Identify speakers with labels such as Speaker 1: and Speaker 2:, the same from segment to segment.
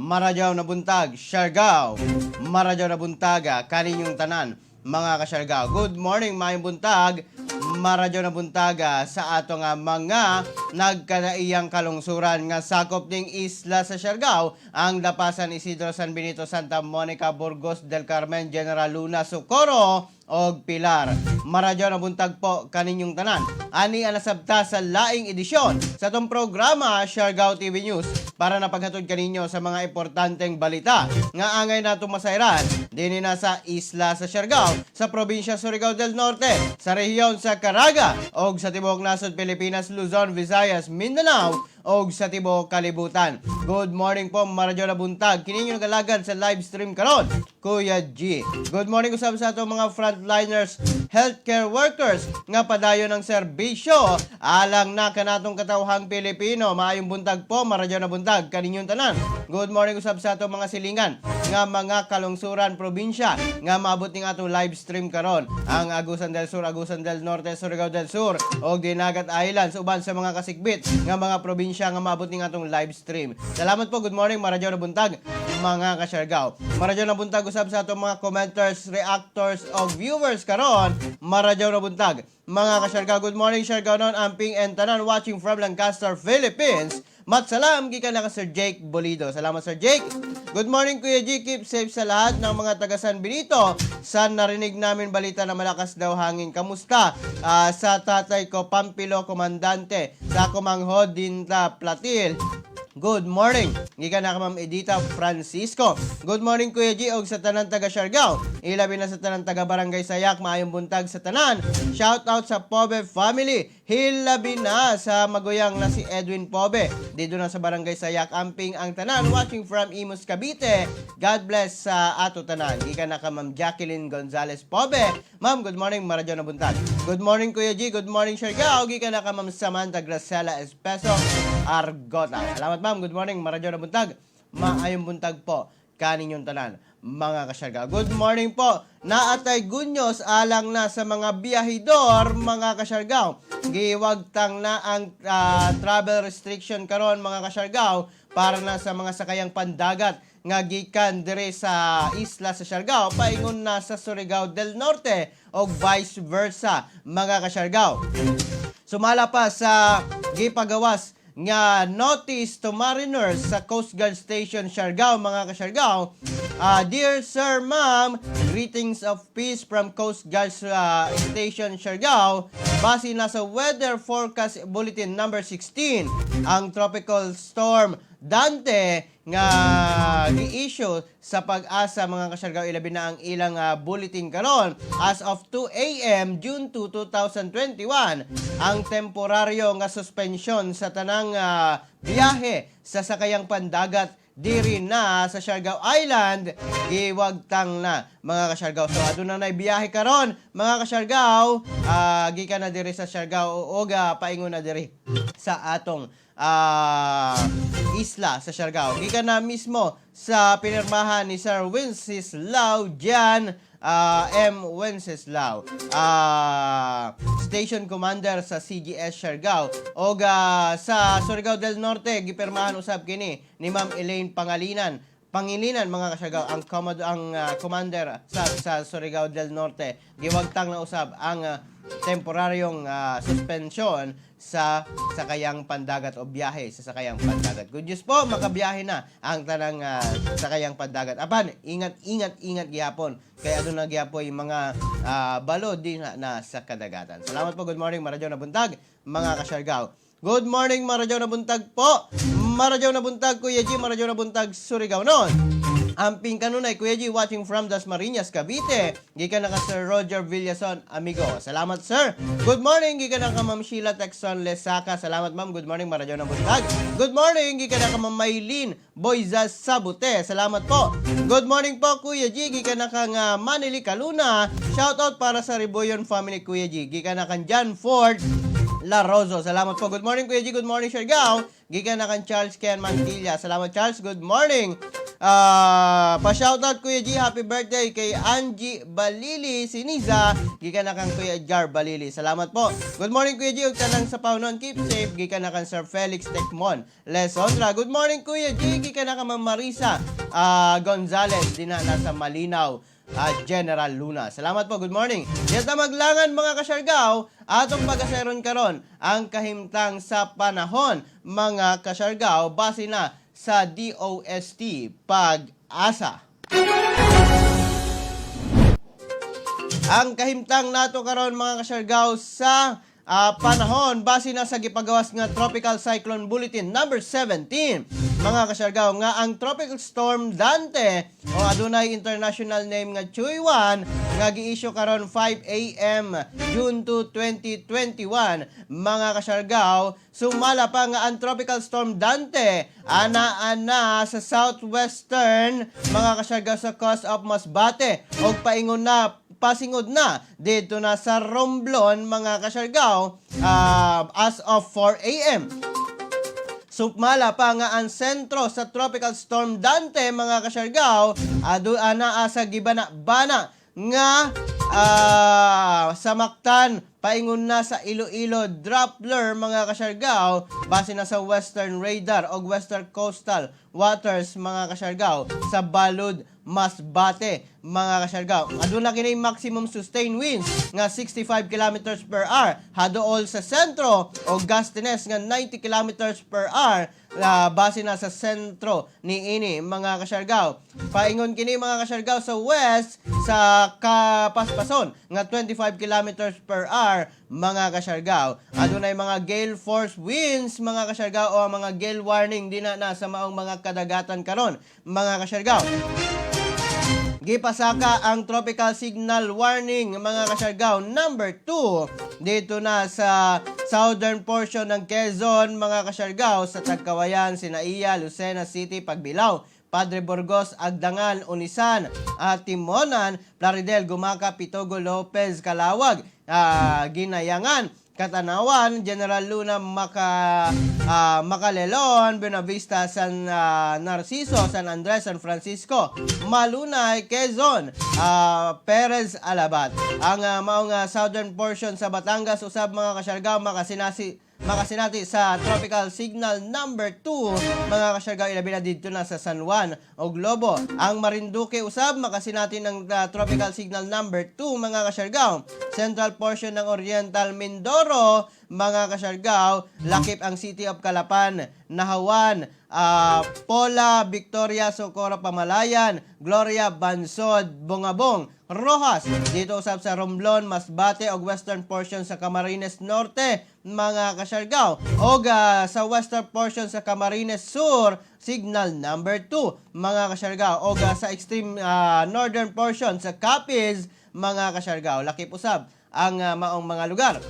Speaker 1: Maradyaw na buntag, Siargao. Maradyaw na buntaga, kaninyong tanan, mga kasyargao. Good morning, mayong buntag. Maradyaw na buntaga sa ato nga mga nagkadaiyang kalungsuran nga sakop ning isla sa Siargao, ang Lapasan, Isidro, San Benito, Santa Monica, Burgos del Carmen, General Luna, Socorro og Pilar. Maradyaw na buntag po kaninyong tanan. Ani ang nasabta sa laing edisyon sa tong programa Siargao TV News para napaghatod kaninyo sa mga importanteng balita nga angay natong masayran dinhi na sa isla sa Siargao, sa probinsya Surigao del Norte, sa rehiyon sa Caraga og sa tibuok nasod Pilipinas, Luzon, Visayas, Mindanao og sa tibuok kalibutan. Good morning po, maradyaw na buntag. Kininyo nagalagad sa live stream karon, Kuya G. Good morning usab sa atong mga frontliners, healthcare workers nga padayon ng serbisyo alang na kanatong katawhang Pilipino. Maayong buntag po, maradyaw na buntag kaninyong tanan. Good morning usab sa atong mga silingan nga mga kalungsuran probinsya nga maabot ning atong live stream karon, ang Agusan del Sur, Agusan del Norte, Surigao del Sur og Dinagat Islands, uban sa mga kasikbit nga mga probinsya nga maabot ning atong live stream. Salamat po, good morning, maradyaw na buntag mga kasyargao. Maradyaw na buntag usab sa atong mga commenters, reactors og viewers karon, maradyaw na buntag mga kasyargao. Good morning, Siargao non, amping and tanan watching from Lancaster, Philippines. Matsalam gikan na ka Sir Jake Bolido. Salamat Sir Jake. Good morning Kuya G, keep safe sa lahat ng mga taga San Benito. San narinig namin balita na malakas daw hangin. Kamusta? Sa tatay ko Pampilo Komandante, sa kumanghod Dinta Platil. Good morning. Gikan na ka Ma'am Edita Francisco. Good morning Kuya G og sa tanan taga Siargao. Ilabi na sa tanan taga Barangay Sayak, maayong buntag sa tanan. Shout out sa Pobe family. Hilabi na sa maguyang na si Edwin Pobe. Dito na sa Barangay Sayak, amping ang tanan watching from Imus, Cavite. God bless sa ato tanan. Gikan na ka Ma'am Jacqueline Gonzales Pobe. Ma'am, good morning, maradyaw na buntag. Good morning Kuya G, good morning Siargao. Gikan na ka Ma'am Samantha Gracela Espeso Argota. Salamat ma'am, good morning, maradyaw na buntag. Maayong buntag po kaninyong tanan, mga kasyargao. Good morning po. Naatay gunyos alang na sa mga biyahidor, mga kasyargao. Giwagtang na ang travel restriction karon, mga kasyargao, para na sa mga sakayang pandagat nga gikan dire sa isla sa Siargao paingon na sa Surigao del Norte o vice versa, mga kasyargao. Sumala pa sa gipagawas nga notice to mariners sa Coast Guard Station Siargao, mga kasyargao. Dear Sir, Ma'am, greetings of peace from Coast Guard Station Siargao. Base na sa Weather Forecast Bulletin number 16, ang tropical storm Dante nga gi-issue sa Pag-asa, mga kasyargao, ilabi na ang ilang bulletin karon as of 2 a.m. June 2, 2021. Ang temporaryo nga suspension sa tanang biyahe sa sakayang pandagat diri na sa Siargao Island giwagtang na, mga kasyargao. So aduna nay biyahe karon, mga kasyargao, gikan na diri sa Siargao og paingon na diri sa atong isla sa Siargao. Gikan na mismo sa pinirmahan ni Sir Wenceslao Jan M. Wenceslao, Station Commander sa CGS Siargao, o sa Surigao del Norte gipirmahan usab kini ni Ma'am Elaine Pangilinan, mga kasyargao, ang commander sa Surigao del Norte. Giwagtang na usab ang temporaryong suspension sa sakayang pandagat o biyahe sa sakayang pandagat. Good news po, makabiyahe na ang tanang sakayang pandagat. Apan, ingat gihapon. Kaya doon na gihapon yung mga balo din na sa kadagatan. Salamat po, good morning, maradyaw na buntag, mga kasyargao. Good morning, maradyaw na buntag po. Maradyaw na buntag, Kuya G, maradyaw na buntag, Surigao non. Amping kanunay, Kuya G, watching from Dasmariñas, Cavite. Gikan na ka Sir Roger Villason, amigo. Salamat, sir. Good morning, gikan na ka Ma'am Sheila Texon Lesaka. Salamat, ma'am. Good morning, maradyaw na buntag. Good morning, gikan na ka Ma'am Maylin Boyzas Sabute. Salamat po. Good morning po, Kuya G, gikan na ka nga Manili Caluna. Shoutout para sa Riboyon family, Kuya G. Gikan na ka John Ford Larozo. Salamat po. Good morning, Kuya G. Good morning, Siargao. Gikan na kan Charles Ken Mantilla. Salamat, Charles. Good morning. Pa-shoutout Kuya G, happy birthday kay Angie Balili Siniza, gikan na kang Kuya Edgar Balili. Salamat po. Good morning Kuya G, ug tanang sa paunon, keep safe, gikan na kang Sir Felix Tecmon Lesondra. Good morning Kuya G, gikan na kang Ma'am Marisa Gonzalez, di na nasa Malinaw, General Luna. Salamat po, good morning. Yata maglangan mga kasyargaw, atong pagaseron karon ang kahimtang sa panahon mga kasyargaw base na sa DOST Pag-asa. Ang kahimtang nato karon mga kasyargaw sa panahon base na sa gipagawas nga Tropical Cyclone Bulletin number 17. Mga kasyargaw, nga ang Tropical Storm Dante o adunay international name nga Chuy-1 nga gi-issue karon 5 AM June 2, 2021. Mga kasyargaw, sumala pa nga ang Tropical Storm Dante ana sa southwestern mga kasyargaw sa coast of Masbate og pasingod na dito na sa Romblon mga kasyargaw as of 4 AM. Sumala pa nga ang sentro sa Tropical Storm Dante mga kasyargaw ana sa gibana-bana nga samaktan paingon na sa Iloilo Doppler mga kasyargaw base na sa Western Radar o Western Coastal Waters mga kasyargaw sa Balud Masbate mga kasyargaw. Aduna kini maximum sustained winds nga 65 kilometers per hour haduol sa sentro o gustiness nga 90 kilometers per hour base na sa sentro ni ini mga kasyargaw. Paingon kini mga kasyargaw sa west sa kapaspason nga 25 kilometers per hour mga kasyargaw. Adunay mga gale force winds mga kasyargaw o mga gale warning din na sa maong mga kadagatan karon mga kasyargaw. Gipasaka ang tropical signal warning mga kasyargaw number 2 dito na sa southern portion ng Quezon mga kasyargaw sa Tagkawayan, Sinaiya, Lucena City, Pagbilao, Padre Burgos, Agdangan, Unisan, Timonan, Plaridel, Gumaca, Pitogo, Lopez, Calawag, Ginayangan, Katanawan, General Luna, Macalelon, Buenavista, San Narciso, San Andres, San Francisco, Malunay, Quezon, Perez, Alabat. Ang maong southern portion sa Batangas, usab mga kasyargaw, makasinati sa tropical signal number 2 mga kasyargaw ilabi na dito na sa San Juan o Globo. Ang Marinduque usab makasinati ng tropical signal number 2 mga kasyargaw. Central portion ng Oriental Mindoro mga kasyargaw, lakip ang City of Calapan, Nahawan, Pola, Victoria, Socorro, Pamalayan, Gloria, Bansod, Bungabong, Rojas, dito usab sa Romblon, Masbate o western portion sa Camarines Norte mga kasyargaw. O sa western portion sa Camarines Sur, signal number 2 mga kasyargaw. O sa extreme northern portion sa Capiz mga kasyargaw, lakip usab ang maong mga lugar.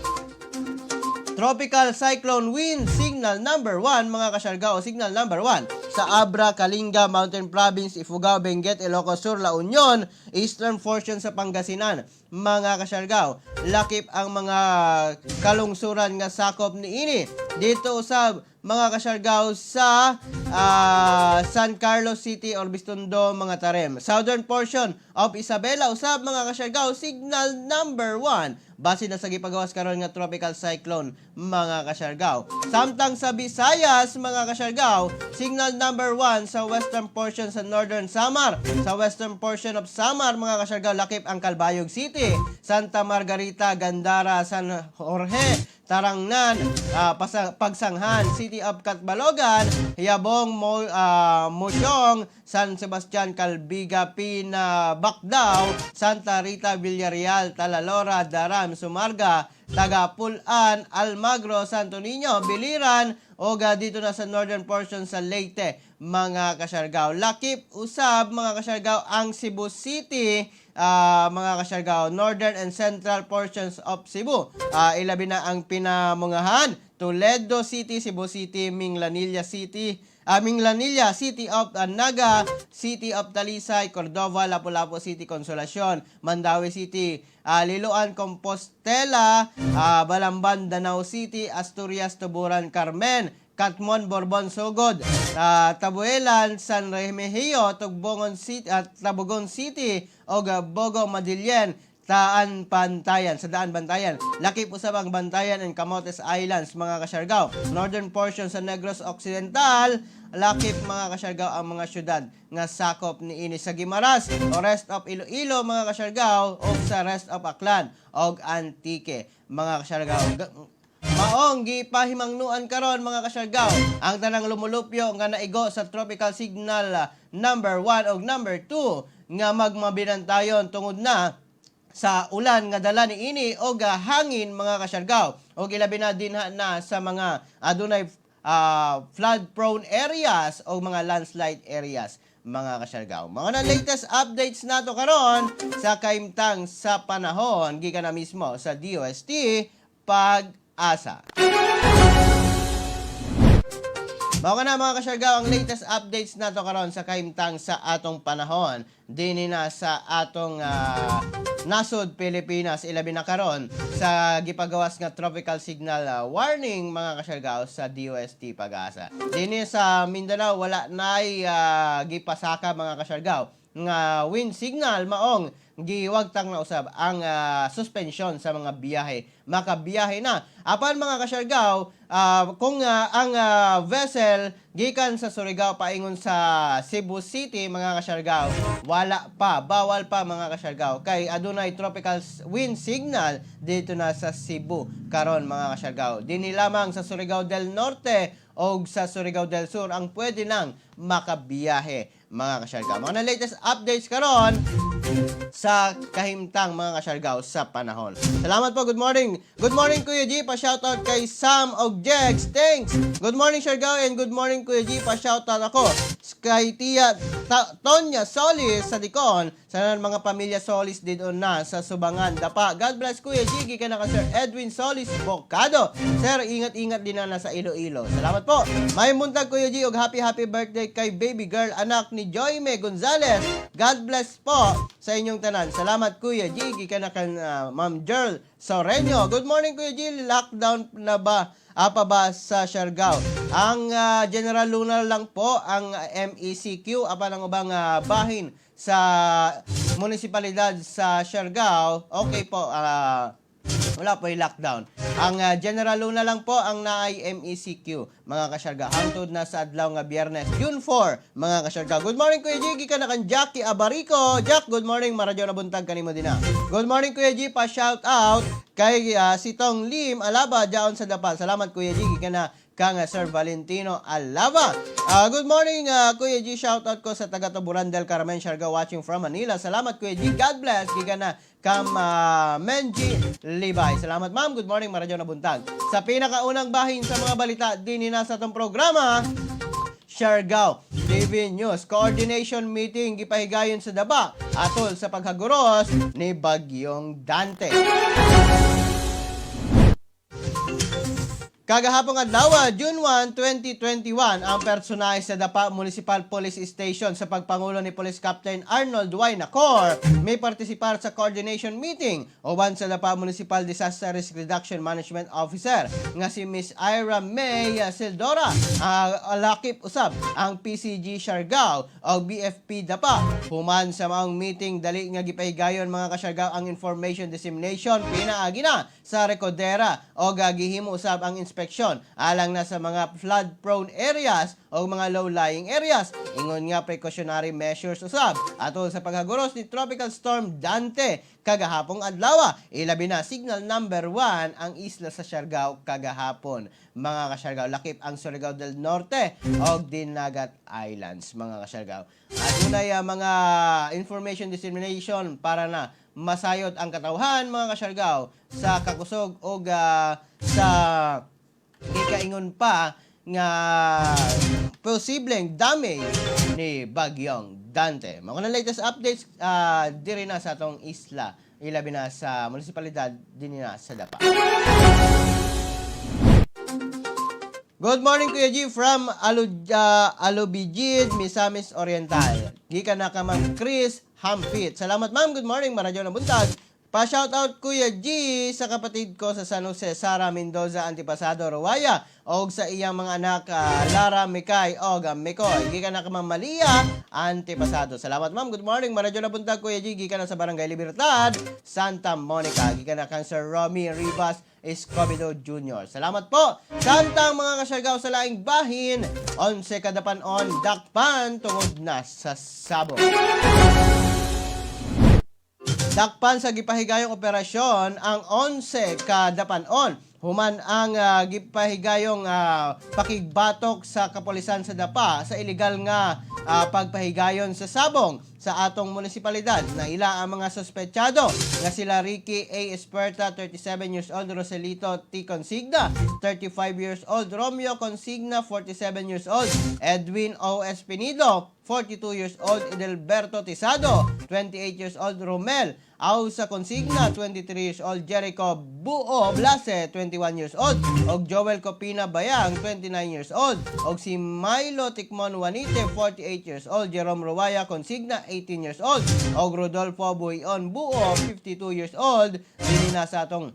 Speaker 1: Tropical Cyclone Wind Signal number 1 mga kasyargaw o signal number 1 sa Abra, Kalinga, Mountain Province, Ifugao, Benguet, Ilocos Sur, La Union, eastern portion sa Pangasinan mga kasyargaw. Lakip ang mga kalungsuran nga sakop niini dito usab mga kasyargaw sa San Carlos City, Orbistondo, mga Tarem. Southern portion of Isabela usab mga kasyargaw signal number 1 base na sa gipagawas karon nga tropical cyclone mga kasyargaw. Samtang sa Visayas mga kasyargaw, signal number 1 sa western portion sa Northern Samar. Sa western portion of Samar mga kasyargaw, lakip ang Calbayog City, Santa Margarita, Gandara, San Jorge, Tarangnan, Pagsanghan, City of Catbalogan, Yabong, Mochong, San Sebastian, Calbiga, Pina, Bacdao, Santa Rita, Villarreal, Talalora, Daram, Sumarga, Tagapulan, Almagro, Santo Niño, Biliran, o dito na sa northern portion sa Leyte mga kasyargaw. Lakip usab mga kasyargaw ang Cebu City, mga kasyargaw, northern and central portions of Cebu. Ilabi na ang pinamungahan, Toledo City, Cebu City, Minglanilla City, City of Naga, City of Talisay, Cordova, Lapu-Lapu City, Consolacion, Mandawi City, Liloan, Compostela, Balamban, Danau City, Asturias, Tuburan, Carmen, Katmon, Borbon, Sugod, Tabuelan, San Remigio, Tabugon City, o Bogo, Madilyen, Taan Bantayan, sa Daan Bantayan. Lakip usab ang Bantayan and Camotes Islands, mga kasyargaw. Northern portion sa Negros Occidental, lakip mga kasyargaw ang mga syudad nga sakop ni ini sa Guimaras o rest of Iloilo, mga kasyargaw, o sa rest of Aklan o Antique, mga kasyargaw. Maong gipahimangnuan karon, mga kasyargaw, ang tanang lumulupyo nga naigo sa tropical signal number 1 o number 2 nga magmabinantayon tungod na sa ulan nga dala ni ini o hangin, mga kasyargaw, o ilabi na dinha na sa mga adunay flood prone areas o mga landslide areas, mga kasyargaw. Mga na latest updates nato karon sa kaimtang sa panahon gikan na mismo sa DOST Pag-asa. Mao na, mga kasyargaw, ang latest updates nato karon sa kaimtang sa atong panahon dinhi na sa atong nasod Pilipinas, ilabi na karon sa gipagawas nga tropical signal warning, mga kasyargaw, sa DOST Pag-asa. Dinhi sa Mindanao wala nay gipasaka, mga kasyargaw, nga wind signal, maong giwagtang na usab ang suspension sa mga biyahe. Makabiyahe na. Apan, mga kasyargaw, kung ang vessel gikan sa Surigao paingon sa Cebu City, mga kasyargaw, wala pa, bawal pa, mga kasyargaw, kay adunay tropical wind signal dito na sa Cebu karon, mga kasyargaw. Dinhi lamang sa Surigao del Norte o sa Surigao del Sur ang pwede nang makabiyahe, mga kasyargaw. Mga latest updates karon sa kahimtang, mga kasyargaw, sa panahon. Salamat po, good morning. Good morning, Kuya G. Pa-shoutout kay Sam og Jegs. Thanks. Good morning, Siargao, and good morning, Kuya G. Pa-shoutout ako kay Tia Tonya Solis sa Dicon. Sana mga pamilya Solis dito na sa Subangan, Dapa. God bless, Kuya G. Gikan na ka Sir Edwin Solis Bocado. Sir, ingat-ingat din na sa Iloilo. Salamat po. May muntag, Kuya G, og happy birthday kay baby girl anak ni Joyme Gonzales. God bless po sa inyong tanan. Salamat, Kuya G. Gikan na kan Ma'am Jerl Soreño. Good morning, Kuya G. Lockdown na ba? Pa ba sa Siargao? Ang General Luna lang po ang MECQ, apan ang ubang bahin sa munisipalidad sa Siargao. Okay po, wala po yung lockdown. Ang General Luna lang po ang naay MECQ, mga kasyarga. Hangtod na sa adlaw nga Biyernes, June 4, mga kasyarga. Good morning, Kuya G. Gikan na kan Jackie Abarico. Jack, good morning. Maradyo na buntag kanimo din na. Good morning, Kuya G. Pa-shout out kay Sitong Lim Alaba, Jaon sa Dapa. Salamat, Kuya G. Gikan na kang Sir Valentino Alava. Good morning, Kuya G. Shoutout ko sa taga Tuburan del Carmen, Siargao, watching from Manila. Salamat, Kuya G. God bless. Gikan na kam Menji Libay. Salamat, ma'am. Good morning, maradyo na buntag. Sa pinakaunang bahin sa mga balita din sa itong programa, Siargao TV News Coordination Meeting gipahigayon sa Daba atol sa paghaguros ni Bagyong Dante. Kagahapong adlaw, June 1, 2021, ang personahe sa Dapa Municipal Police Station sa pagpangulo ni Police Captain Arnold Y. Nacor may partisipar sa coordination meeting uban sa Dapa Municipal Disaster Risk Reduction Management Officer nga si Miss Ira May Sildora. Lakip usab ang PCG Siargao o BFP Dapa. Human sa maong meeting dali nga gipahigayon, mga kasyargao, ang information dissemination pinaagi na sa rekodera o gagihimo usab ang inspeksyon alang na sa mga flood-prone areas o mga low-lying areas. Ingon nga precautionary measures usab atol sa paghaguros ni Tropical Storm Dante kagahapong adlaw. Ilabi na signal number 1 ang isla sa Siargao kagahapon, mga kasyargao. Lakip ang Surigao del Norte o Dinagat Islands, mga kasyargao. At unay mga information dissemination para na masayod ang katawhan, mga kasyargao, sa kakusog o sa gikaingon pa nga posibleng damage ni Bagyong Dante. Mga latest updates diri na sa atong isla, ilabi na sa munisipalidad din na sa Dapa. Good morning, Kuya G, from Alubijid, Misamis Oriental. Gikan na ka, Ma'am Chris Hampit. Salamat, ma'am. Good morning, maradyo na buntag. Pa-shoutout Kuya G sa kapatid ko sa San Jose, Sara Mendoza Antipasado Rawaya, og sa iyang mga anak Lara Mikay og Mikoy. Gikan na ka Ma'am Malia Antipasado. Salamat ma'am. Good morning. Maradyo na buntag Kuya G. Gikan na sa Barangay Libertad, Santa Monica. Gikan na kang Sir Romy Rivas Escobedo Jr. Salamat po. Samtang mga kasyargaw sa laing bahin, 11 kadapan-on dakpan tungod na sa sabong. Dakpan sa gipahigayong operasyon ang 11 kadapan-on. Human ang gipahigayong pakigbatok sa kapulisan sa Dapa sa illegal nga pagpahigayon sa sabong sa atong munisipalidad. Naila ang mga sospechado nga sila Ricky A. Esperta, 37 years old, Roselito T. Consigna, 35 years old, Romeo Consigna, 47 years old, Edwin O. Espinido, 42 years old, Edelberto Tisado, 28 years old, Romel Ausa Consigna, 23 years old, Jericho Buo Blase, 21 years old, og Joel Copina Bayang, 29 years old, og si Milo Tikmon Juanite, 48 years old, Jerome Rawaya Consigna, 18 years old, og Rodolfo Buion Buo, 52 years old, dinina sa atong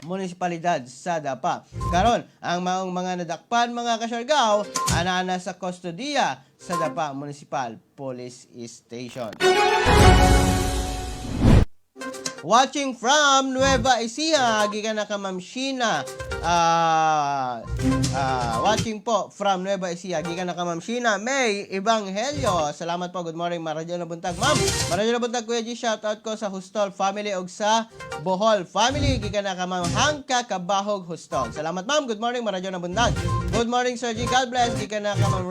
Speaker 1: munisipalidad sa Dapa. Karon, ang maong mga nadakpan mga kasyargaw, anana sa kustodiya sa Dapa Municipal Police Station. Watching from Nueva Ecija, gikan na ka Ma'am Sheena. Watching po from Nueva Ecija, gikan na ka Ma'am Sheena May Ebanghelyo. Salamat po. Good morning, Maradyo na buntag ma'am. Maradyo na buntag Kuya G. Shoutout ko sa Hustol family og sa Bohol family. Gikan na ka Ma'am Hangka Kabahog Hustol. Salamat ma'am. Good morning, Maradyo na buntag. Good morning Sir G. God bless. Gikan na ka Ma'am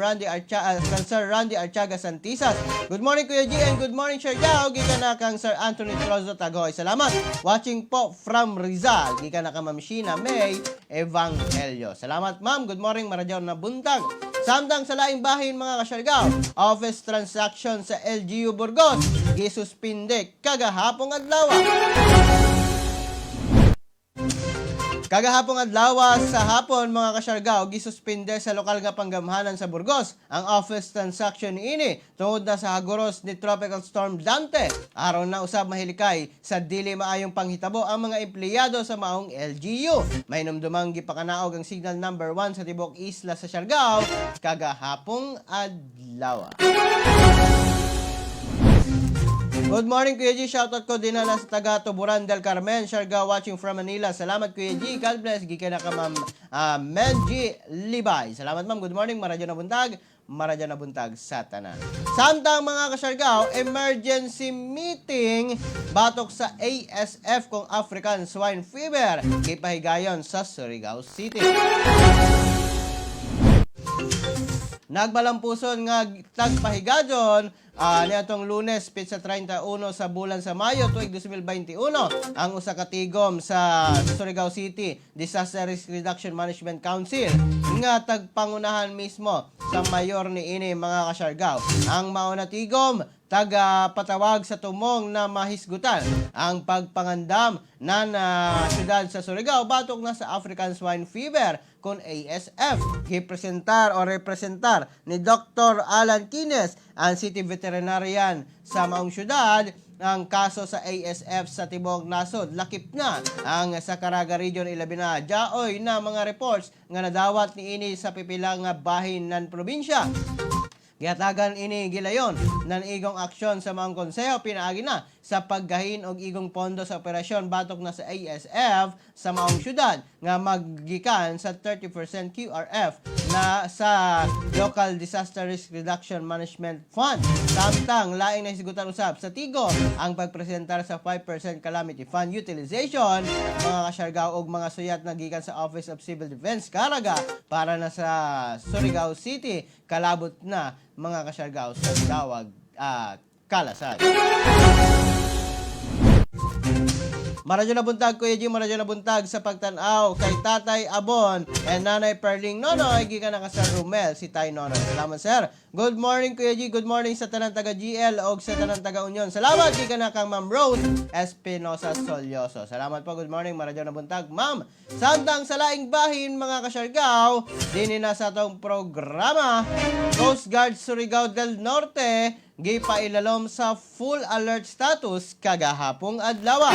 Speaker 1: Sir Randy Archaga Santisas. Good morning Kuya G and good morning Sir Gao. Gikan na kang Sir Anthony Trozo Tagoy. Salamat. Watching po from Rizal. Gikan na ka Ma'am Sheena May Evangelio. Salamat ma'am. Good morning, Maradyo na buntag. Samtang sa laing bahin mga kasyargaw, office transaction sa LGU Burgos gisuspinde kagahapong adlaw. Kagahapong adlaw sa hapon mga kasyargaw, gisuspinde sa lokal nga panggamhanan sa Burgos ang office transaction niini tungod na sa hagoros ni Tropical Storm Dante. Aron na usab mahilikay sa dili maayong panghitabo ang mga empleyado sa maong LGU. May numdumang gipakanaog ang signal number 1 sa tibok isla sa Siargao kagahapong adlaw. Good morning Kuya G, shoutout ko din na sa taga Tuburan del Carmen, Siargao, watching from Manila. Salamat Kuya G, God bless. Gikan na ka Ma'am Menji Libay. Salamat ma'am, good morning, Maradyo na buntag. Maradyo na buntag sa tanan. Samtang mga kasyargao, emergency meeting batok sa ASF kung African Swine Fever kipahigayon sa Surigao City. Nagbalampuson nga tagpahigadon niadtong Lunes pitsa 31 sa bulan sa Mayo tuig 2021 ang usa ka tigom sa Surigao City Disaster Risk Reduction Management Council nga tagpangunahan mismo sa mayor ni ini mga kasyargao. Ang mauna tigom taga-patawag sa tumong na mahisgutan ang pagpangandam na syudad sa Surigao batok na sa African Swine Fever kung ASF. Gipresentar o representar ni Dr. Alan Kines, ang City Veterinarian sa maong syudad, ang kaso sa ASF sa Tibok Nasod. Lakip na ang sa Caraga Region ilabina jaoy na mga reports nga nadawat ni ini sa pipilang bahin ng probinsya. Gihatagan ini gilayon ng igong aksyon sa mga konseho pinaagi na sa paggahin og igong pondo sa operasyon batok na sa ASF sa maong syudad nga maggikan sa 30% QRF na sa Local Disaster Risk Reduction Management Fund. Samtang laing na hisgutan usab sa Tigo ang pagpresentar sa 5% Calamity Fund utilization mga kasyargao og mga suyat na gikan sa Office of Civil Defense Caraga para na sa Surigao City kalabot na mga kasyargao sa tawag Kalasay. Maradyo na buntag Kuya G, maradyo na buntag sa pagtanaw kay Tatay Abon and Nanay Perling Nonoy, gikan na ka sa Rumel si Tay Nonoy. Salamat sir. Good morning Kuya G, good morning sa tanang taga GL og sa tanang taga Union. Salamat gikan na kang Ma'am Rose Espinosa Solyoso. Salamat po, good morning, maradyo na buntag ma'am. Samtang sa laing bahin mga kasyargao, dinhi na sa atong programa Coast Guard Surigao del Norte gipailalom sa full alert status kagahapong adlaw.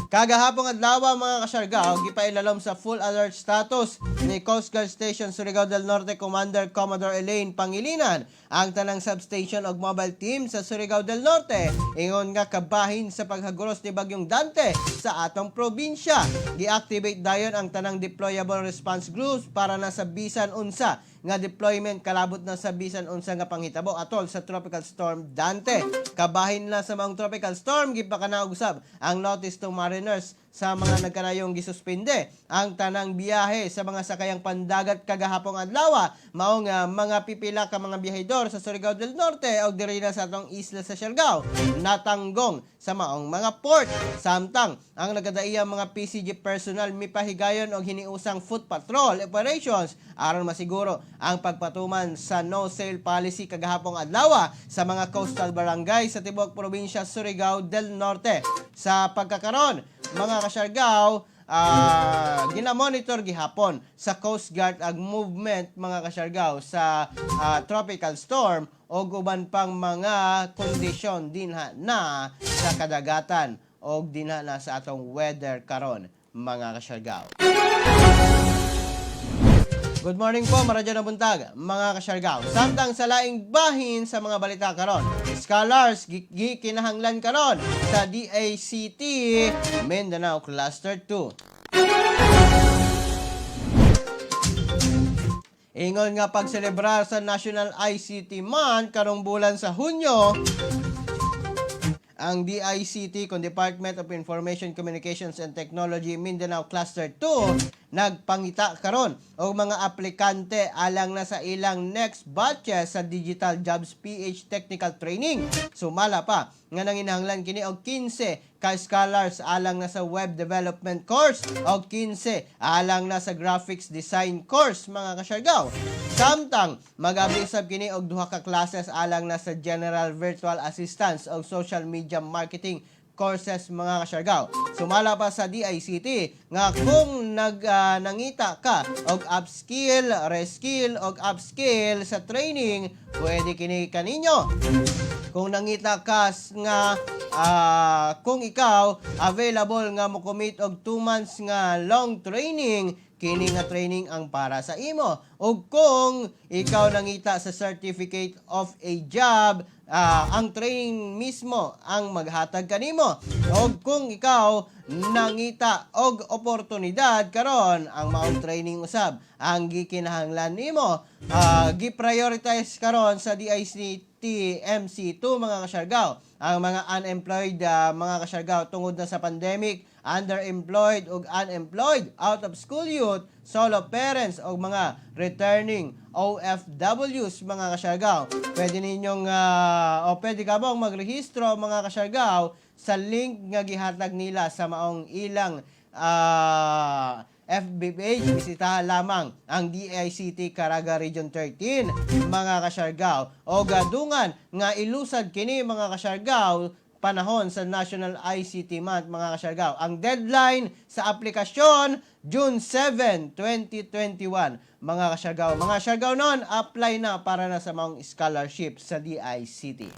Speaker 1: Kagahapong adlaw mga kasyargaw, gipailalom sa full alert status ni Coast Guard Station Surigao del Norte Commander Commodore Elaine Pangilinan ang tanang substation ug mobile team sa Surigao del Norte ingon nga kabahin sa paghaguros ni Bagyong Dante sa atong probinsya. Gi-activate dayon ang tanang deployable response groups para na sa bisan unsa nga deployment kalabot na sa bisan unsa nga panghitabo atol sa Tropical Storm Dante. Kabahin na sa mga tropical storm gipakanaog usab ang notice to mariners sa mga nagkanayong gisuspinde ang tanang biyahe sa mga sakayang pandagat kagahapong adlaw. Mao nga mga pipila ka mga biyahedor sa Surigao del Norte o diri na sa atong isla sa Siargao natanggong sa maong mga port. Samtang ang nagadaiyang mga PCG personnel mipahigayon og hiniusang foot patrol operations aron masiguro ang pagpatuman sa no sail policy kagahapong adlaw sa mga coastal barangay sa tibuok probinsya Surigao del Norte. Sa pagkakaron mga kasyargaw, ginamonitor gihapon sa Coast Guard ang movement mga kasyargaw sa tropical storm o guban pang mga kondisyon dinha na sa kadagatan o dinha na sa atong weather karon mga kasyargaw. Good morning po, Maradyo na buntag, mga kasyargaw. Samtang sa laing bahin sa mga balita karon, scholars kinahanglan karon sa DACT Mindanao Cluster 2. Ingon nga pagselebrar sa National ICT Month karong bulan sa Hunyo, ang DICT kung Department of Information Communications and Technology Mindanao Cluster 2 nagpangita karon og mga aplikante alang na sa ilang next batches sa Digital Jobs PH Technical Training. Sumala pa nga nanginahanglan kini og 15 ka scholars alang na sa Web Development Course og 15 alang na sa Graphics Design Course mga kasyargaw. Samtang mag-abisab kini og duha ka classes alang na sa General Virtual Assistance og Social Media Marketing courses mga kasyargaw. Sumala pa sa DICT nga kung nangita ka og upskill, reskill og upskill sa training, pwede kini kaninyo. Kung nangita ka nga kung ikaw available nga mo commit og 2 months nga long training, kini nga training ang para sa imo. Ug kung ikaw nangita sa certificate of a job, ang training mismo ang maghatag kanimo. Ug kung ikaw nangita og oportunidad karon, ang maong training usab ang gikinahanglan nimo. Gi-prioritize karon sa DICT MC2 mga kasyargaw ang mga unemployed mga kasyargaw tungod na sa pandemic, underemployed ug unemployed, out of school youth, solo parents ug mga returning OFWs mga kasyargaw. Pwede ninyong pwede ka bang magrehistro mga kasyargaw sa link nga gihatag nila sa maong ilang FB page. Bisitahan lamang ang DICT Caraga Region 13 mga kasyargaw o gadungan nga ilusad kini mga kasyargaw panahon sa National ICT Month mga kasyargaw. Ang deadline sa aplikasyon June 7, 2021 mga kasyargaw. Mga kasyargaw noon, apply na para na sa mga scholarship sa DICT.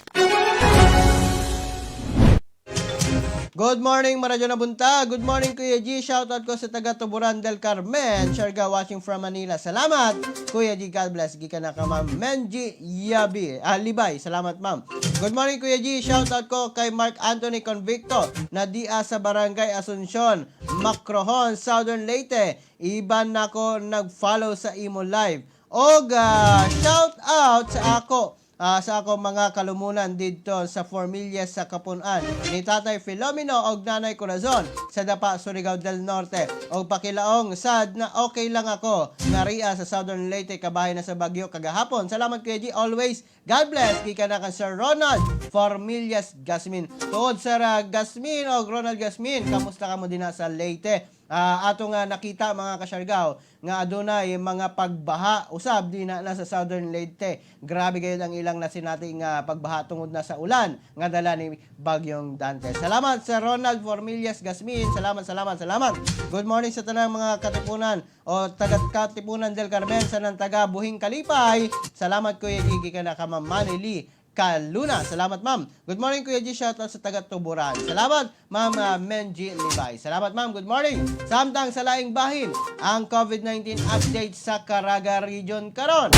Speaker 1: Good morning, Maradyo na buntag. Good morning, Kuya G. Shoutout ko sa taga Tuburan del Carmen. Siargao watching from Manila. Salamat, Kuya G. God bless. Gika na ka, Ma'am Menji Yabi. Libay. Salamat, Ma'am. Good morning, Kuya G. Shoutout ko kay Mark Anthony Convicto na dia sa Barangay Asuncion, Macrohon, Southern Leyte. Iban na ko nag-follow sa imo live. Og shoutout sa ako. Sa ako mga kalumunan dito sa Formillas sa Kapunan ni Tatay Filomeno og Nanay Corazon sa Dapa, Surigao del Norte. Og pakilaong sad na okay lang ako nga ria sa Southern Leyte kabahin na sa Bagyo kagahapon. Salamat Kuya G, always. God bless. Kika na kan Sir Ronald Formillas Gasmin. Tuod Sir Gasmin og Ronald Gasmin, kamusta ka mo din sa Leyte? ato nga nakita mga kasyargaw nga adunay mga pagbaha usab di na sa Southern Leyte. Grabe gayud ang ilang nasinati nga pagbaha tungod na sa ulan nga dala ni Bagyong Dante. Salamat sa Ronald Formillas Gasmin. Salamat. Good morning sa tanang mga katipunan o taga-katipunan del Carmen sa nang taga Buhing Kalipay. Salamat Kuya Gigi ka na ka Ma'am Manili Kaluna. Salamat ma'am. Good morning Kuya G. Shoutout sa taga Tuburan. Salamat ma'am Menji Libay. Salamat ma'am. Good morning. Samtang sa laing bahin ang COVID-19 update sa Caraga Region karon.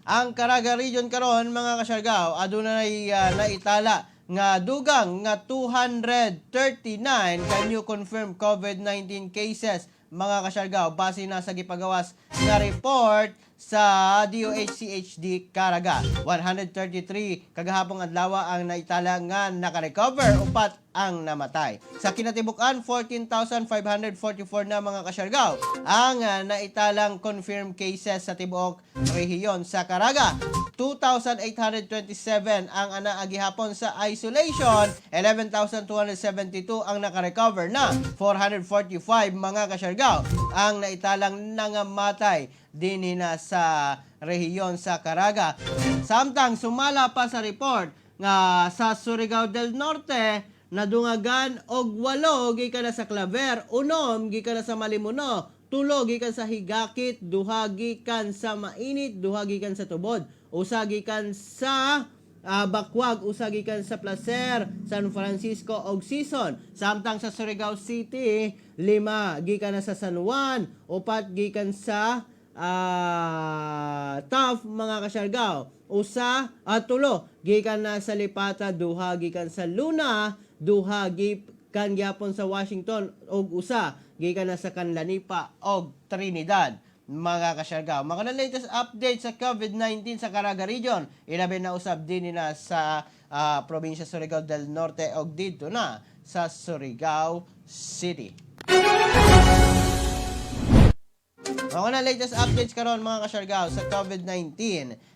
Speaker 1: Ang Caraga Region karon mga kasyargaw adunay naitala nga dugang nga 239 ka new confirmed COVID-19 cases mga kasyargaw base na sa gipagawas nga report sa DOH-CHD Caraga. 133 kagahapong adlaw ang naitala nga naka-recover, upat ang namatay. Sa kinatibukan 14,544 na mga kasyargaw ang naitalang confirmed cases sa tibuok rehiyon sa Caraga. 2,827 ang anaagihapon sa isolation, 11,272 ang naka-recover na, 445 mga kasyargaw ang naitalang nangamatay din na sa rehiyon sa Caraga. Samtang sumala pa sa report nga sa Surigao del Norte nadungagan og 8 gikan na sa Claver, 1 gikan na sa Malimuno, 3 gikan sa Higakit, 2 gikan sa Mainit, 2 gikan sa Tubod, 1 gikan sa Bakwag, 1 gikan sa Placer, San Francisco og Sison. Samtang sa Surigao City 5 gikan na sa San Juan, 4 gikan sa Taft mga kasyargaw, 3 gikan na sa Lipata, 2 gikan sa Luna, 2 gikan gyapon sa Washington og 1 gikan na sa Canlanipa og Trinidad mga kasyargaw. Mga latest update sa COVID-19 sa Caraga Region, ilabi na usab din na sa probinsya Surigao del Norte og dito na sa Surigao City. Mga latest updates karon mga kasyargaw sa COVID-19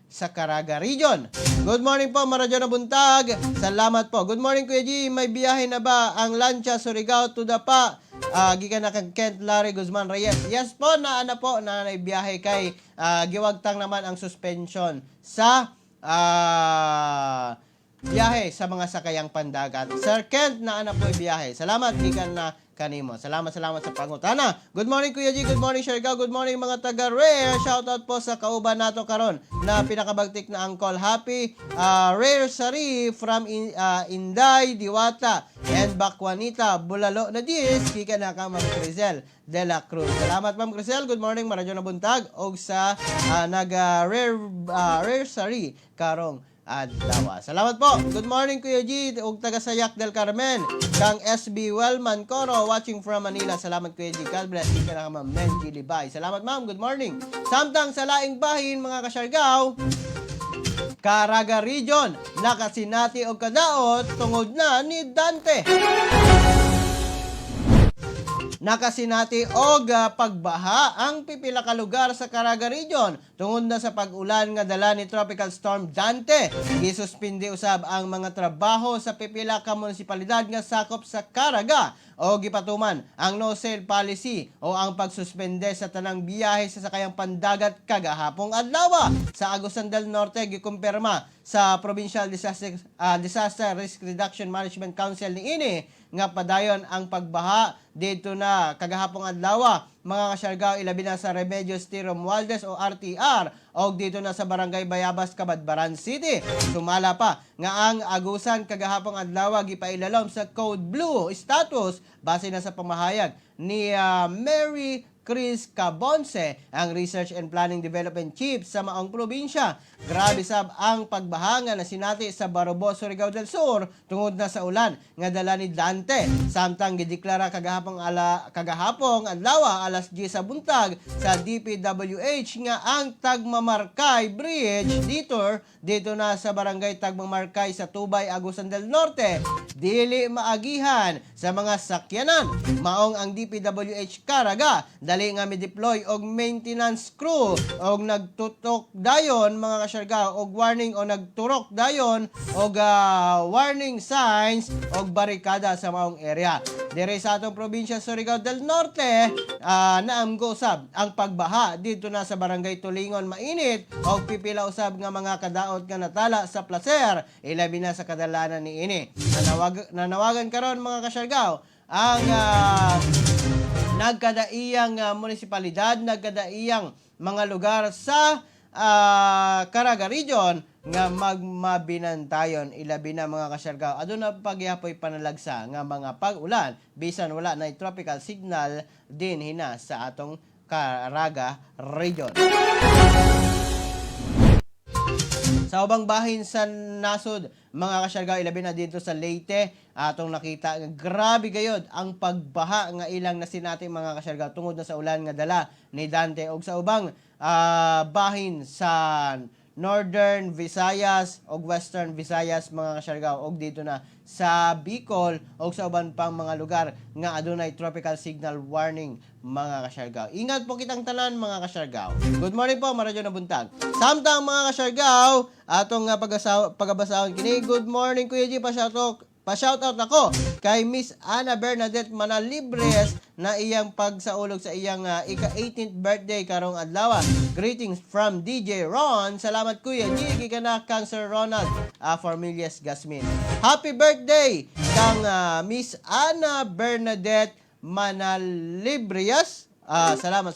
Speaker 1: sa Caraga Region. Good morning po, Maradyo na buntag. Salamat po. Good morning Kuya G. May biyahe na ba ang Lancha Surigao to Dapa? Gikan na kang Kent Larry Guzman Reyes. Yes po, na biyahe kay giwagtang naman ang suspension sa biyahe sa mga sakayang pandagat. Sir Kent, na po biyahe. Salamat gikan na kanimo. Salamat sa pangutana. Good morning Kuya G, good morning Siargao, good morning mga taga Rare. Shoutout po sa kauban nato karon na pinakabagtik na Uncle Happy Rare Sari from Inday, Diwata and Bakwanita, Bulalo na Diez, kika na ka Ma'am Crisel de la Cruz. Salamat Ma'am Crisel, good morning Maradyo na buntag og sa Rare Sari karong adlaw. Salamat po. Good morning Kuya G ug taga Sayak del Carmen. Kang SB Wellman Coro watching from Manila. Salamat Kuya G. God bless. Ika na ka Ma'am Menji Libay. Salamat ma'am. Good morning. Samtang sa laing bahin mga kasyargaw, Caraga Region nakasinati og kadaot tungod na ni Dante. Nakasinati og pagbaha ang pipila ka lugar sa Caraga Region tungod na sa pag-ulan nga dala ni Tropical Storm Dante. Gisuspindi usab ang mga trabaho sa pipila ka munisipalidad nga sakop sa Caraga o gipatuman ang no-sail policy o ang pagsuspende sa tanang biyahe sa sakayang pandagat kagahapong adlaw. Sa Agusan del Norte gikumpirma sa Provincial Disaster Risk Reduction Management Council niini nga padayon ang pagbaha dito na kagahapong adlaw mga kasyargao, ilabi na sa Remedios T. Romualdez o RTR o dito na sa Barangay Bayabas, Cabadbaran City. Sumala pa nga ang Agusan kagahapong adlaw gipailalom sa Code Blue status base na sa pamahayag ni Mary Chris Cabonce, ang Research and Planning Development Chief sa maong probinsya. Grabe sab ang pagbaha na sinati sa Barobo, Surigao del Sur tungod na sa ulan nga dala ni Dante. Samtang gideklara kagahapong adlaw alas 10 sa buntag sa DPWH nga ang Tagmamarkay Bridge dito na sa Barangay Tagmamarkay sa Tubay, Agusan del Norte dili maagihan sa mga sakyanan. Maong ang DPWH Caraga dali nga mi-deploy og maintenance crew og nagtutok dayon mga kasyargaw og warning o nagturok dayon og warning signs og barikada sa maong area. Dire sa atong probinsya Surigao del Norte, naamgo usab ang pagbaha dito na sa barangay Tulingon mainit og pipila usab nga mga kadaot nga natala sa placer ilabi na sa kadalanan ni ini. Nanawagan karon mga kasyargaw ang nagkadaiyang munisipalidad, nagkadaiyang mga lugar sa Caraga Region nga magmabinantayon ilabi na mga kasyargaw. Aduna pagyapoy panalagsa nga mga pag-ulan bisan wala na tropical signal din hina sa atong Caraga Region. Sa ubang bahin sa nasod, mga kasyargaw, ilabi na dito sa Leyte, atong nakita, grabe gayod ang pagbaha nga ilang nasinati mga kasyargaw tungod na sa ulan nga dala ni Dante. O sa ubang bahin sa Northern Visayas o Western Visayas mga kasyargaw, og dito na sa Bicol o sa uban pang mga lugar nga adunay tropical signal warning mga kasyargaw. Ingat po kitang tanan mga kasyargaw. Good morning po, Maradyo na buntag. Samtang mga kasyargaw, atong pagabasahon kini. Good morning Kuya G, pa-shoutout ako kay Miss Ana Bernadette Manalibres na iyang pagsaulog sa iyang ika-18th birthday karong adlaw. Greetings from DJ Ron. Salamat Kuya G, gikana kang Sir Ronald Formilias Gasmin. Happy birthday kang Miss Ana Bernadette Manalibres. Salamat.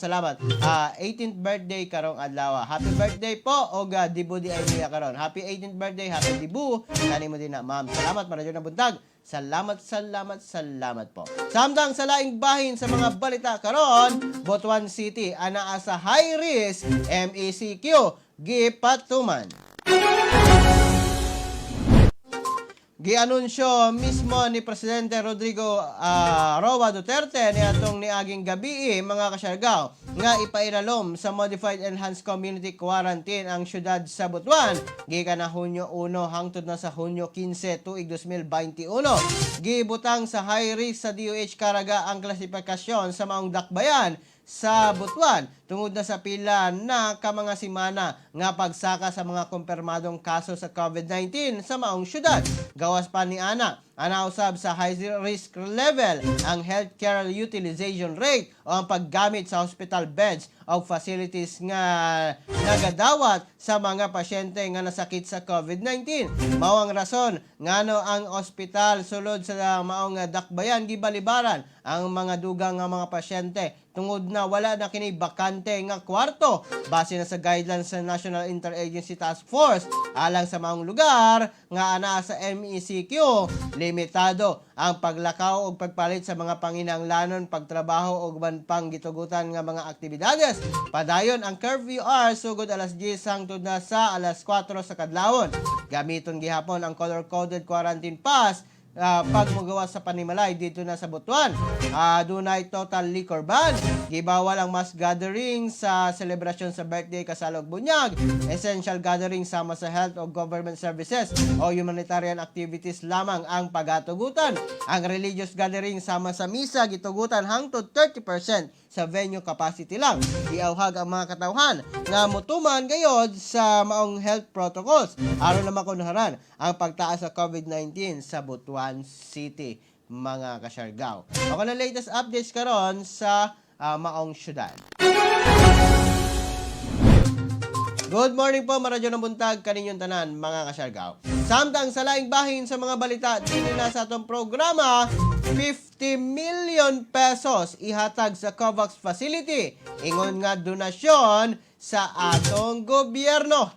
Speaker 1: 18th birthday karong adlaw. Happy birthday po og dibu di ay niya karon. Happy 18th birthday, happy dibu. Kani mo din na, ma'am. Salamat para na buntag. Salamat po. Samtang sa laing bahin sa mga balita karon, Butuan City anaa sa high risk MECQ gipatuman. Gianunsyo mismo ni Presidente Rodrigo Roa Duterte niadtong niaging gabi mga kasyargaw nga ipairalom sa Modified Enhanced Community Quarantine ang syudad sa Butuan gikan na Hunyo 1 hangtod na sa Hunyo 15 tuig 2021. Gibutang sa high risk sa DOH Caraga ang klasifikasyon sa maong dakbayan sa Butuan tungod na sa pila na ka mga simana nga pagsaka sa mga kumpirmadong kaso sa COVID-19 sa maong syudad. Gawas pa ni Ana usab sa high risk level ang healthcare utilization rate o ang paggamit sa hospital beds o facilities nga nagadawat sa mga pasyente nga nasakit sa COVID-19. Mao ang rason ngano ang ospital sulod sa maong dakbayan gibalibaran ang mga dugang nga mga pasyente tungod na wala na kini bakante nga kwarto base na sa guidelines sa National Interagency Task Force alang sa maong lugar nga ana sa MECQ. Limitado ang paglakaw o pagpalit sa mga panginahanglanon, pagtrabaho o uban pang gitugutan nga mga aktibidades. Padayon ang curfew hours sugod alas 10 hangtod na sa alas 4 sa kadlawon. Gamiton gihapon ang color-coded quarantine pass pag magawa sa panimalay dito na sa Butuan. Dunay total liquor ban. Gibawal ang mass gathering sa selebrasyon sa birthday, kasalog, bunyag, essential gathering sama sa health o government services o humanitarian activities lamang ang pagatugutan. Ang religious gathering sama sa misa gitugutan hangtod 30% sa venue capacity lang. Iawhag ang mga katawhan nga mutuman gayod sa maong health protocols aron na makunharan ang pagtaas sa COVID-19 sa Butuan City mga kasyargaw. Ako na latest updates karon sa maong syudad. Good morning po, Maradyo ng buntag kaninyong tanan mga kasyargaw. Samtang sa laing bahin sa mga balita din na sa atong programa, 50 million pesos ihatag sa COVAX facility. Ingon nga donasyon sa atong gobyerno.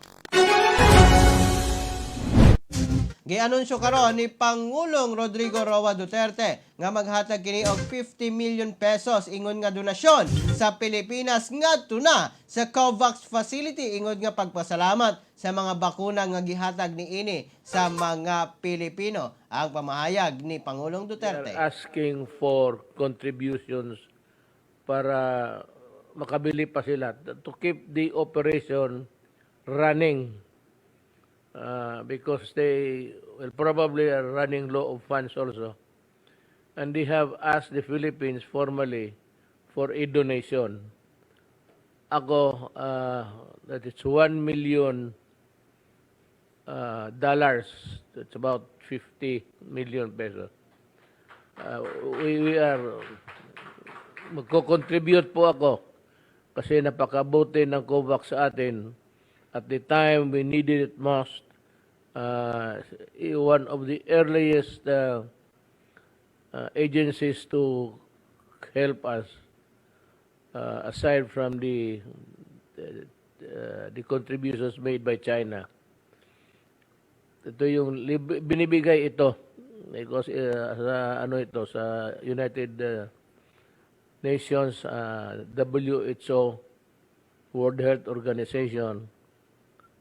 Speaker 1: Gianunsyo karon ni Pangulong Rodrigo Roa Duterte nga maghatag kini og 50 million pesos ingon nga donasyon sa Pilipinas ngadto na sa COVAX facility. Ingon nga pagpasalamat sa mga bakuna nga gihatag niini sa mga Pilipino. Ang pamahayag ni Pangulong Duterte.
Speaker 2: We are asking for contributions para makabili pa sila to keep the operation running. Because they will probably are running low of funds also. And they have asked the Philippines formally for a donation. Ako, that is $1 million. That's about 50 million pesos. We are, magko-contribute po ako kasi napakabuti ng COVAX sa atin. At the time we needed it most, one of the earliest agencies to help us, aside from the contributions made by China. Ito yung binibigay ito because sa sa United Nations, WHO, World Health Organization,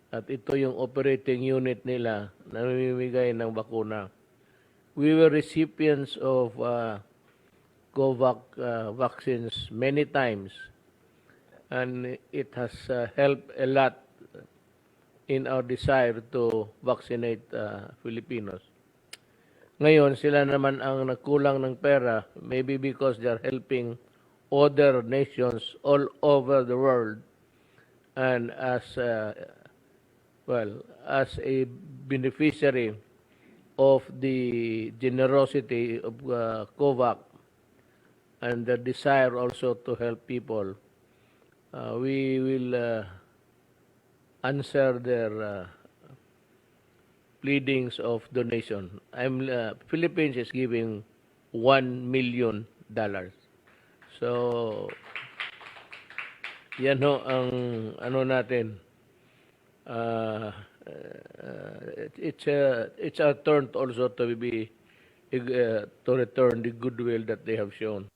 Speaker 2: at ito yung operating unit nila na namimigay ng bakuna. We were recipients of COVAX vaccines many times, and it has helped a lot in our desire to vaccinate Filipinos. Ngayon, sila naman ang nagkulang ng pera, maybe because they are helping other nations all over the world. And as a beneficiary of the generosity of COVAX and the desire also to help people, we will answer their pleadings of donation. Philippines is giving $1 million. So, yan ho ang ano natin. It's our turn also to be to return the goodwill that they have shown.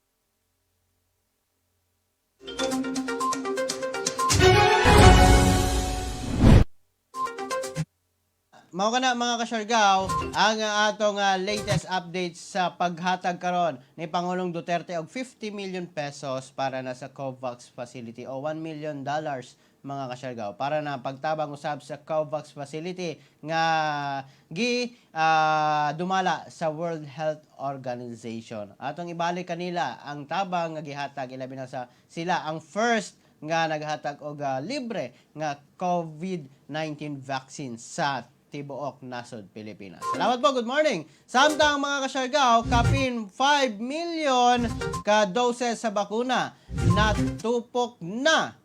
Speaker 1: Mao kana mga kasyargaw ang atong latest updates sa paghatag karon ni Pangulong Duterte og 50 million pesos para na sa COVAX facility o $1 million mga kasyargaw para na pagtabang usab sa COVAX facility nga dumala sa World Health Organization. Atong ibalik kanila ang tabang nga gihatag ilabi na sa sila ang first nga naghatag og libre nga COVID-19 vaccine sa tibuok nasod Pilipinas. Salamat po, good morning. Samtang mga kasyargaw, kapin 5 million ka doses sa bakuna natupok na.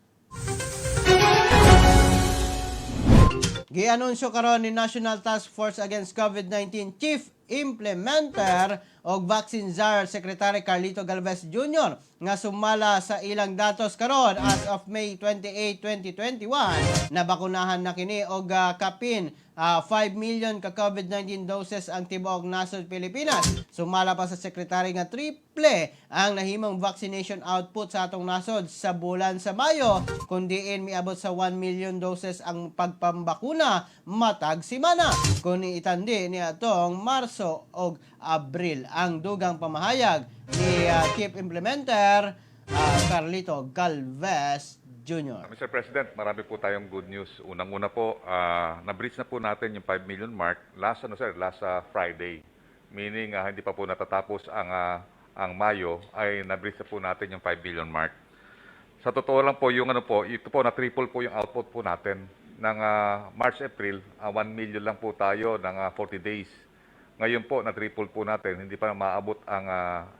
Speaker 1: Gianunsyo karon ni National Task Force Against COVID-19 Chief Implementer og Vaccine Czar Secretary Carlito Galvez Jr. nga sumala sa ilang datos karon as of May 28, 2021 na bakunahan na kini og kapin 5 million ka COVID-19 doses ang tibuok nasod Pilipinas. Sumala pa sa sekretary nga triple ang nahimong vaccination output sa atong nasod sa bulan sa Mayo, kundiin miabot sa 1 million doses ang pagpambakuna matag simana. Kung itandi ni atong Marso o Abril ang dugang pamahayag ni Chief Implementer Carlito Galvez Jr.
Speaker 3: Mr. President, marami po tayong good news. Unang-una po, na-breach na po natin yung 5 million mark last Friday. Meaning, hindi pa po natatapos ang Mayo, ay na-breach na po natin yung 5 million mark. Sa totoo lang po, ito po, na-triple po yung output po natin. Ng March-April, 1 million lang po tayo ng 40 days. Ngayon po, na-triple po natin. Hindi pa maabot ang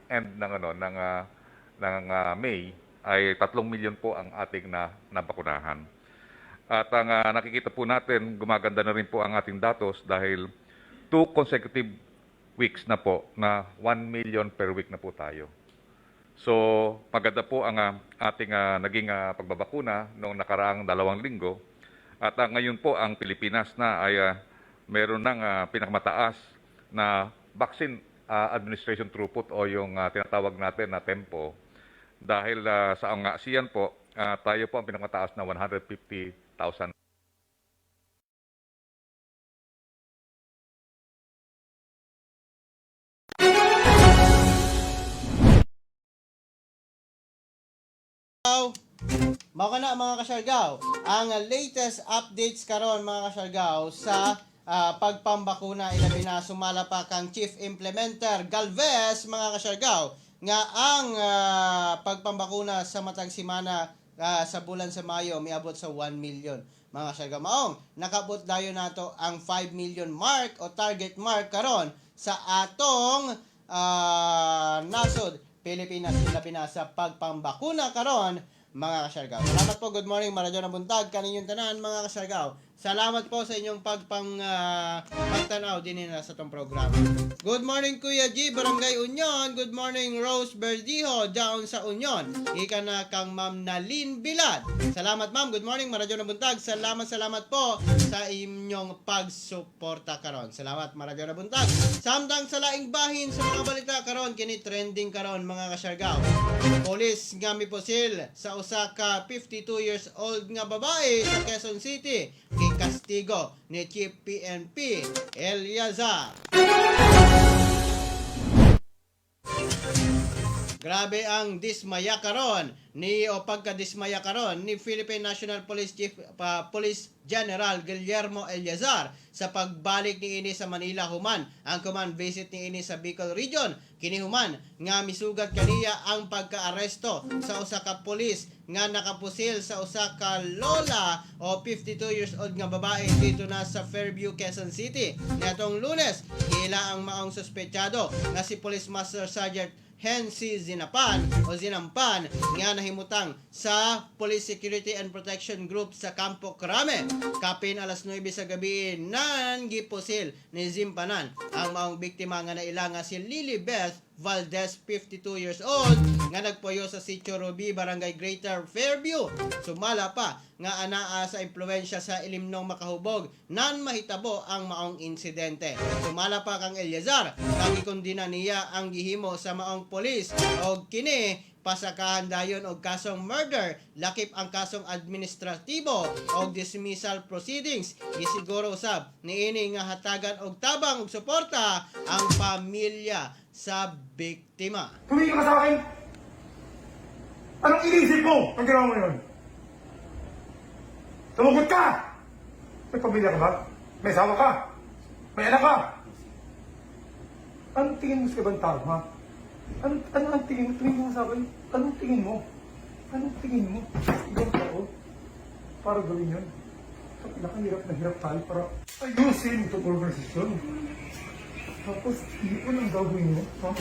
Speaker 3: end ng May, ay 3 million po ang ating nabakunahan. At ang nakikita po natin, gumaganda na rin po ang ating datos dahil 2 consecutive weeks na po na 1 million per week na po tayo. So, maganda po ang ating naging pagbabakuna noong nakaraang 2 linggo. At ngayon po ang Pilipinas na ay meron ng pinakamataas na vaccine administration throughput o yung tinatawag natin na tempo. Dahil sa ASEAN po, tayo po ang pinakamataas na 150,000.
Speaker 1: Mao kana mga kasyargaw, ang latest updates karon mga kasyargaw sa pagpambakuna ilabi na sumala pa kang Chief Implementer Galvez mga kasyargaw nga ang pagpambakuna sa matag simana sa bulan sa Mayo miabot sa 1 million. Mga kasyargaw, maong nakabot dayon nato ang 5 million mark o target mark karon sa atong nasod Pilipinas sa pagpambakuna karon mga kasyargaw. Salamat po, good morning, Maradyo na buntag kaninyong tanan mga kasyargaw. Salamat po sa inyong pagtanaw din na sa tong programa. Good morning Kuya G, Barangay Union. Good morning Rose Berdijo, down sa Union. Ika na kang Ma'am Nalin Bilad. Salamat ma'am, good morning, Maradyo na buntag. Salamat po sa inyong pagsuporta karon. Salamat Maradyo na buntag. Samtang sa laing bahin sa mga balita karon, kini trending karon mga kasyargaw. Polis nga miposil sa usa ka 52 years old nga babae sa Quezon City. Kastigo ni Chief PNP Eliazar. Grabe ang dismaya karon o pagka-dismaya karon ni Philippine National Police Chief Police General Guillermo Eliazar sa pagbalik ni ini sa Manila human ang command visit ni ini sa Bicol Region. Kini human nga misugat kaniya ang pagka-aresto sa usa ka pulis nga nakapusil sa usa ka lola o 52 years old nga babae dito na sa Fairview, Quezon City. Niatong Lunes, ila ang maong suspetsado nga si Police Master Sergeant Hensi Zinampan nga nahimutang sa Police Security and Protection Group sa Campo Crame. Kapin alas 9 sa gabi nan gipusil ni Zimpanan ang maong biktima nga naila nga si Lily Beth Valdez, 52 years old, nga nagpuyo sa Sitio Ruby, Barangay Greater Fairview. Sumala pa nga anaa sa impluensya sa ilimnong makahubog nan mahitabo ang maong insidente. Sumala pa kang Eliazar, nagikondina niya ang gihimo sa maong polis o kini pasakahan dayon og kasong murder, lakip ang kasong administratibo o dismissal proceedings. Gisiguro usab niini nga hatagan og tabang og suporta ang pamilya sa biktima.
Speaker 4: Tumingin ka sa akin! Anong inisip mo? Ang ginawa mo yun? Tumugot ka! May pamilya ka ba? May asawa ka? May anak ka? Anong tingin mo sa ibang tao, ha? Ano ang tingin mo? Tumingin mo sa akin? Anong tingin mo? Anong tingin mo? Ibang tao? Para gawin yun? Nakahirap na hirap tayo para ayusin itong organisasyon. Tapos, hindi ko lang gagawin mo, ha?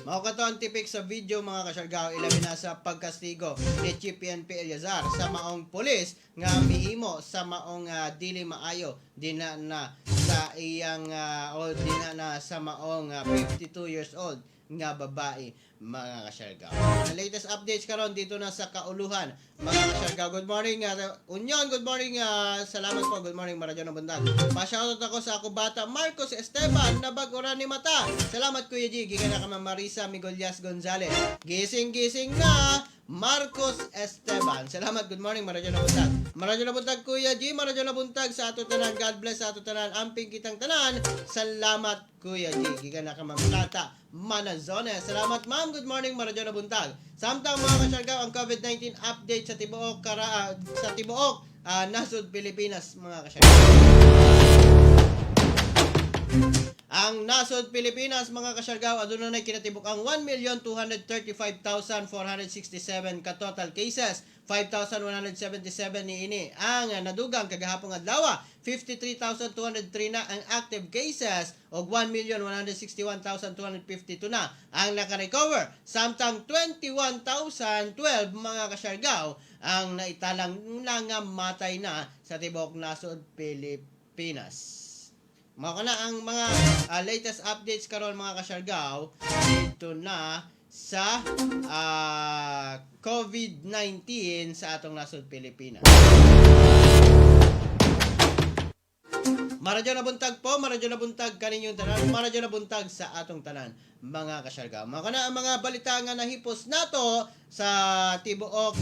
Speaker 1: Maukato ang tipik sa video mga kasyargaw, ilabi na sa pagkastigo ni Chief PNP Eliazar sa maong pulis nga mihimo sa maong dili maayo dina na sa iyang o dina na sa maong 52 years old nga babae mga kasyargaw. Ang latest updates karon dito na sa Kauluhan mga kasyargaw. Good morning Union, good morning, salamat po, good morning Maradyo na buntag. Pa-shoutout ako sa ako bata Marcos Esteban na bag-ura ni mata. Salamat Kuya G, giga na ka Marisa Migolias Gonzalez. Gising na Marcos Esteban. Salamat, good morning Maradyo na buntag. Maradyo na buntag Kuya G, Maradyo na buntag sa ato tanan. God bless sa ato tanan, amping kitang tanan. Salamat Kuya G, giga na ka Plata Manazones. Salamat ma'am, good morning Maradyo na buntag. Samtang mga kasyargaw ang COVID-19 update sa tibuok nasod Pilipinas mga kasyargaw. Ang nasod Pilipinas mga kasyargaw aduna nay kinatibuk ang 1,235,467 ka total cases. 5,177 niini ang nadugang kagahapong adlaw. 53,203 na ang active cases o 1,161,252 na ang naka-recover. Samtang 21,012 mga kasyargaw ang naitalang nga matay na sa tibok nasod Pilipinas. Mga na ang mga latest updates karon mga kasyargaw dito na sa COVID-19 sa atong nasod Pilipinas. Maradyo na buntag po, maradyo na buntag kaninyong tanan, maradyo na buntag sa atong tanan mga kasyargaw. Mga na ang mga balita nga nahipos nato sa tibuok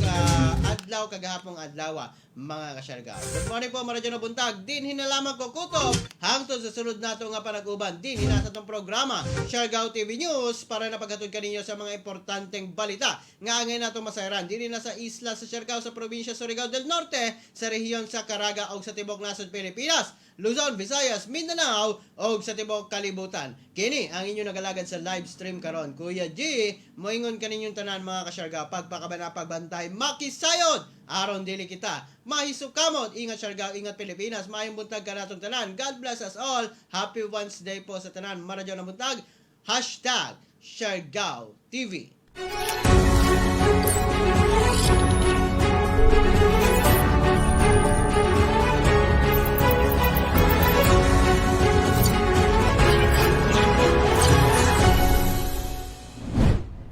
Speaker 1: adlaw kagahapong adlaw mga kasyargaw. Good morning po, maradyo na buntag. Din hinalaman ko kutob hangtod sa sunod nato nga panag-uban. Din hinasa tong programa Siargao TV News para napaghatod kaninyo sa mga importanteng balita nga angay nato masayran. Din na sa isla sa Siargao sa probinsya Surigao del Norte, sa rehiyon sa Caraga o sa tibok nasod Pilipinas, Luzon, Luzon, Visayas, Mindanao ug sa tibuok kalibutan. Kini ang inyo nagalagad sa live stream karon. Kuya G, moingon kaninyong tanan mga kasyarga, pagpakabana pagbantay, makisayod aron dili kita mahisukamot. Ingat Siargao, ingat Pilipinas. Maayong buntag kanatong tanan. God bless us all. Happy Wednesday po sa tanan. Maradyo na buntag. #Siargao TV.